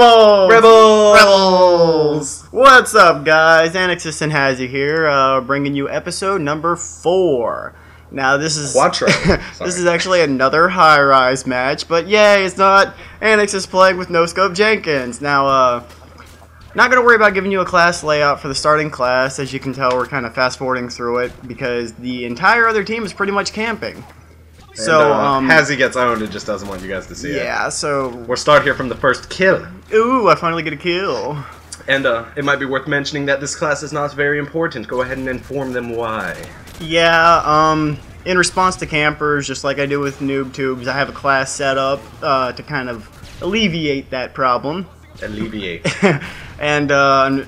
Rebelz! Rebelz! What's up, guys? AnuXis Hazzie here, bringing you episode number 4. Now, this is Quattro. this is actually another Highrise match, but yay, it's not AnuXis playing with No Scope Jenkins. Now, not gonna worry about giving you a class layout for the starting class. As you can tell, we're kind of fast forwarding through it because the entire other team is pretty much camping. So, Hazzie gets owned and just doesn't want you guys to see it. Yeah, so We'll start here from the first kill. ooh, I finally get a kill. And it might be worth mentioning that this class is not very important. Go ahead and inform them why. Yeah, in response to campers, just like I do with noob-tubers, I have a class set up to kind of alleviate that problem. Alleviate. And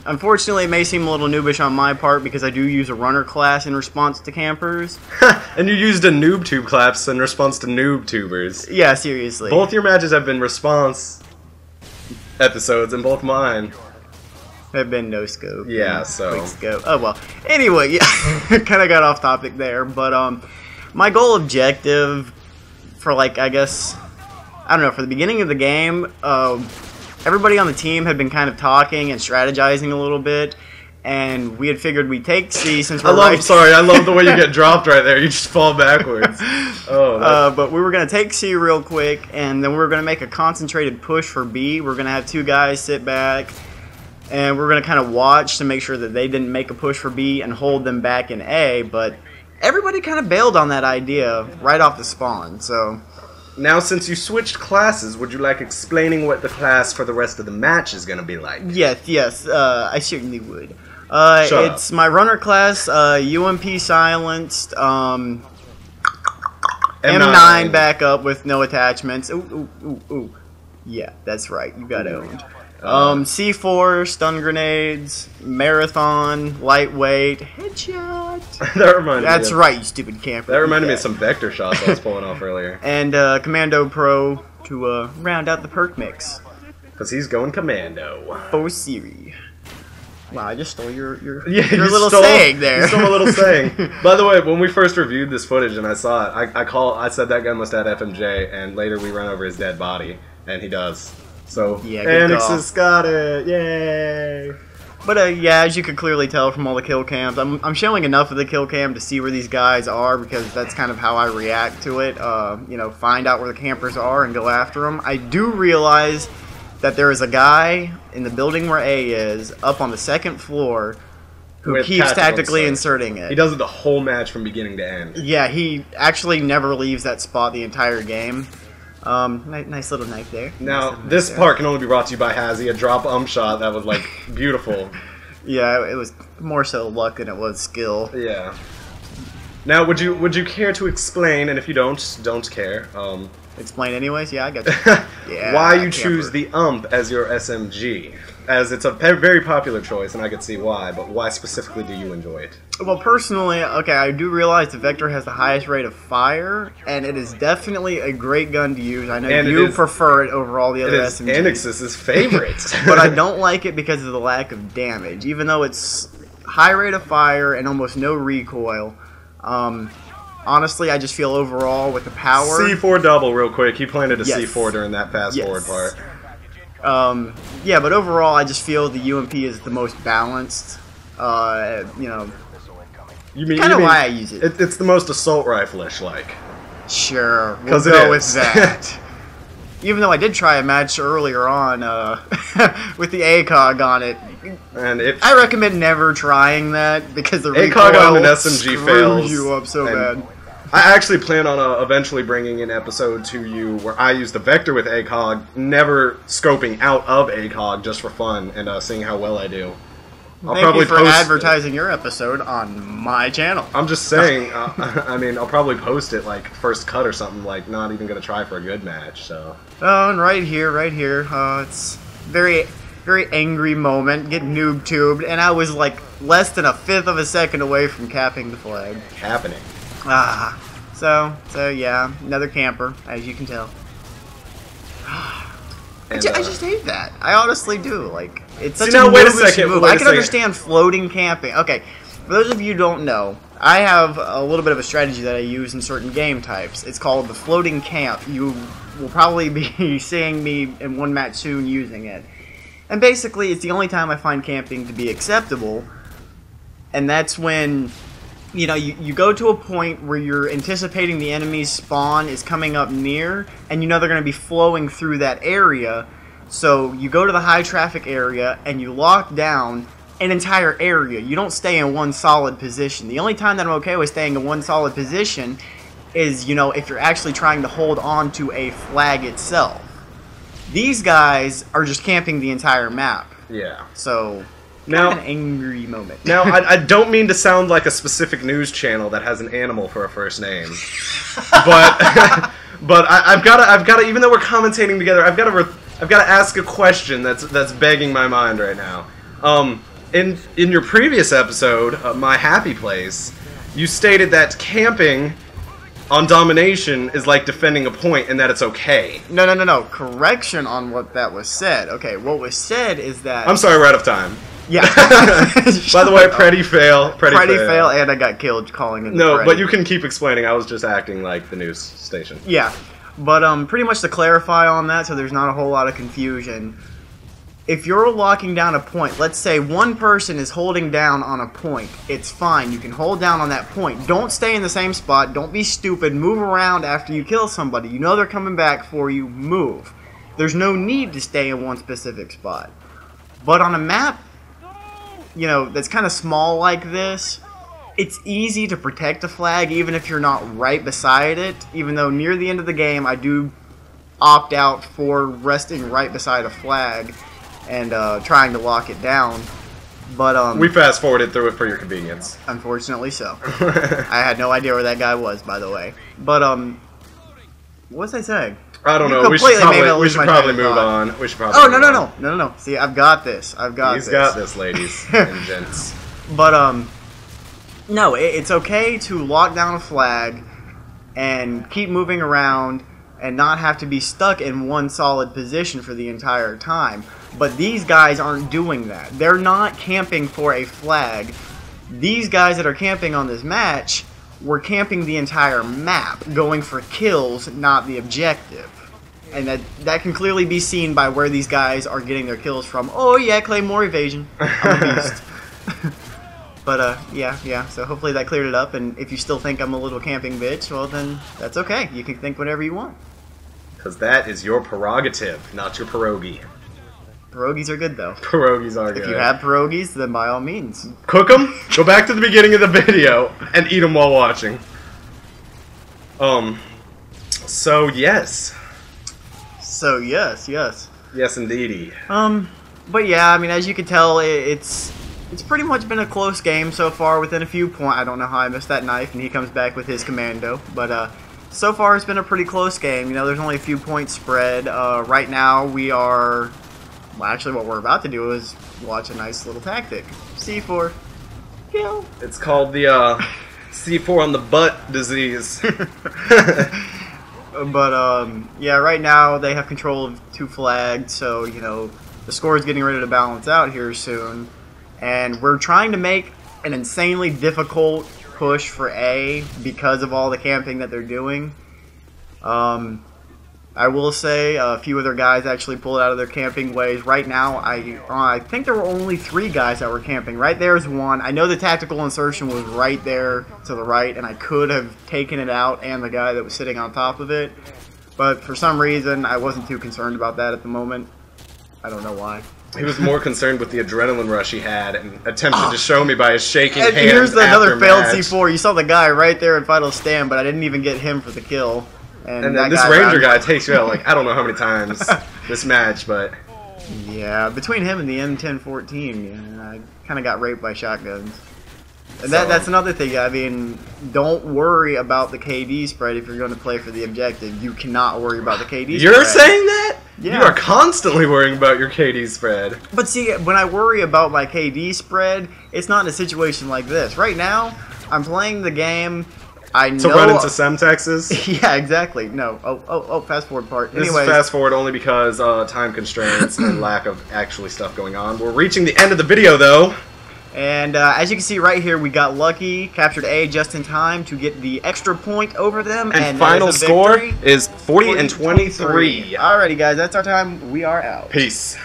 unfortunately, it may seem a little noobish on my part because I do use a runner class in response to campers. And you used a noob-tube class in response to noob-tubers. Yeah, seriously. Both your matches have been response episodes, and both mine have been no scope. Yeah, so quick scope. Oh well. Anyway, yeah, kind of got off topic there, but my goal objective for I guess I don't know, for the beginning of the game, everybody on the team had been kind of talking and strategizing a little bit, and we had figured we'd take C since we're I love the way you get dropped right there. You just fall backwards. Oh. But we were gonna take C real quick, and then we were gonna make a concentrated push for B. We're gonna have two guys sit back, and we're gonna kind of watch to make sure that they didn't make a push for B and hold them back in A. But everybody kind of bailed on that idea right off the spawn. So. Now, since you switched classes, would you like explaining what the class for the rest of the match is going to be like? Yes, I certainly would. It's my runner class, UMP silenced, M9 back up with no attachments. Ooh. Yeah, that's right, you got owned. C4, stun grenades, marathon, lightweight, headshot. That's right, you stupid camper. That reminded me of some vector shots I was pulling off earlier. And Commando Pro to round out the perk mix. Because he's going Commando. For Siri. Wow, I just stole your little saying there. You stole a little saying. By the way, when we first reviewed this footage and I saw it, I said that gun must have FMJ, and later we ran over his dead body, and he does. So, yeah, AnuXis got it! Yay! But yeah, as you could clearly tell from all the kill cams, I'm showing enough of the kill cam to see where these guys are because that's kind of how I react to it. You know, find out where the campers are and go after them. I do realize that there is a guy in the building where A is, up on the second floor, who keeps tactically inserting it. He does it the whole match from beginning to end. Yeah, he actually never leaves that spot the entire game. Nice little knife there. Now, this part can only be brought to you by Hazzie, a drop shot that was, like, beautiful. Yeah, it was more so luck than it was skill. Yeah. Now, would you care to explain, and if you don't care, explain anyways? Yeah, I got you. Yeah, why you choose the as your SMG? As it's a very popular choice, and I can see why, but why specifically do you enjoy it? Well, personally, okay, I do realize the Vector has the highest rate of fire, and it is definitely a great gun to use. I know you prefer it over all the other SMGs. It is AnuXis' favorite. But I don't like it because of the lack of damage. Even though it's high rate of fire and almost no recoil, honestly, I just feel overall with the power... C4 double real quick. He planted a C4 during that fast-forward part. Yeah, but overall, I just feel the UMP is the most balanced. You know, kind of why I use it. It's the most assault rifle-ish, like. Sure, we'll go with that. Even though I did try a match earlier on with the ACOG on it, and I recommend never trying that because the ACOG on an SMG fails you up so bad. I actually plan on eventually bringing an episode to you where I use the Vector with ACOG, never scoping out of ACOG just for fun, and seeing how well I do. Thank you for advertising your episode on my channel. I'm just saying, I mean, I'll probably post it like first cut or something, like not even going to try for a good match, so. Oh, and right here, it's very angry moment, get noob-tubed, and I was like less than a fifth of a second away from capping the flag. Happening. So yeah, another camper, as you can tell. I just hate that. I honestly do. Like, it's such a noobish move. I can understand floating camping. Okay, for those of you who don't know, I have a little bit of a strategy that I use in certain game types. It's called the floating camp. You will probably be seeing me in one match soon using it. And basically, it's the only time I find camping to be acceptable. And that's when, you know, you go to a point where you're anticipating the enemy's spawn is coming up near, and you know they're going to be flowing through that area. So you go to the high traffic area, and you lock down an entire area. You don't stay in one solid position. The only time that I'm okay with staying in one solid position is, you know, if you're actually trying to hold on to a flag itself. These guys are just camping the entire map. Yeah. So, now, an angry moment. Now, I don't mean to sound like a specific news channel that has an animal for a first name, but I've got to. Even though we're commentating together, I've got to ask a question that's begging my mind right now. In your previous episode, My Happy Place, you stated that camping on domination is like defending a point and that it's okay. No. Correction on what that was said. Okay, what was said is that... I'm sorry, we're out of time. Yeah. By the way, pretty fail. Pretty fail, and I got killed calling it. No, but you can keep explaining. I was just acting like the news station. Yeah, but pretty much to clarify on that, so there's not a whole lot of confusion. If you're locking down a point, let's say one person is holding down on a point, it's fine. You can hold down on that point. Don't stay in the same spot. Don't be stupid. Move around after you kill somebody. You know they're coming back for you. Move. There's no need to stay in one specific spot. But on a map, you know, that's kind of small like this, it's easy to protect a flag even if you're not right beside it. Even though near the end of the game, I do opt out for resting right beside a flag and trying to lock it down, but we fast forwarded through it for your convenience. Unfortunately, so. I had no idea where that guy was, by the way. But what was I saying? I don't know. We should probably move on. We should probably. Oh no! See, I've got this. He's got this, ladies and gents. But no, it's okay to lock down a flag and keep moving around and not have to be stuck in one solid position for the entire time. But these guys aren't doing that. They're not camping for a flag. These guys that are camping on this match were camping the entire map, going for kills, not the objective. And that can clearly be seen by where these guys are getting their kills from. Oh yeah, Claymore evasion. I'm a beast. But yeah, so hopefully that cleared it up, and if you still think I'm a little camping bitch, well then, that's okay. You can think whatever you want. Because that is your prerogative, not your pierogi. Pierogies are good, though. Pierogies are good. If you have pierogies, then by all means. Cook them, go back to the beginning of the video, and eat them while watching. So yes. So yes. Yes, indeedy. But yeah, I mean, as you can tell, it's pretty much been a close game so far, within a few points. I don't know how I missed that knife, and he comes back with his commando, but so far it's been a pretty close game. You know, there's only a few points spread. Right now we are... Well, actually, what we're about to do is watch a nice little tactic. C4. Kill. It's called the C4 on the butt disease. But, yeah, right now they have control of 2 flags, so, you know, the score is getting ready to balance out here soon. And we're trying to make an insanely difficult push for A because of all the camping that they're doing. I will say a few other guys actually pulled out of their camping ways. Right now, I think there were only 3 guys that were camping. Right there's one. I know the tactical insertion was right there to the right, and I could have taken it out and the guy that was sitting on top of it. But for some reason, I wasn't too concerned about that at the moment. I don't know why. He was more concerned with the adrenaline rush he had and attempted to show me by his shaking hands. Here's another failed C4. You saw the guy right there in final stand, but I didn't even get him for the kill. And then this Ranger guy takes you out, like, I don't know how many times this match, but... Yeah, between him and the M1014, yeah, I kind of got raped by shotguns. And that's another thing. I mean, don't worry about the KD spread if you're going to play for the objective. You cannot worry about the KD spread. You're saying that? Yeah. You are constantly worrying about your KD spread. But see, when I worry about my KD spread, it's not in a situation like this. Right now, I'm playing the game... I know. To run into Semtexes? Yeah, exactly. No. Oh, fast forward part. This is fast forward only because time constraints and lack of actually stuff going on. We're reaching the end of the video, though. And as you can see right here, we got lucky, captured A just in time to get the extra point over them. And final score is 40 and 23. Alrighty, guys, that's our time. We are out. Peace.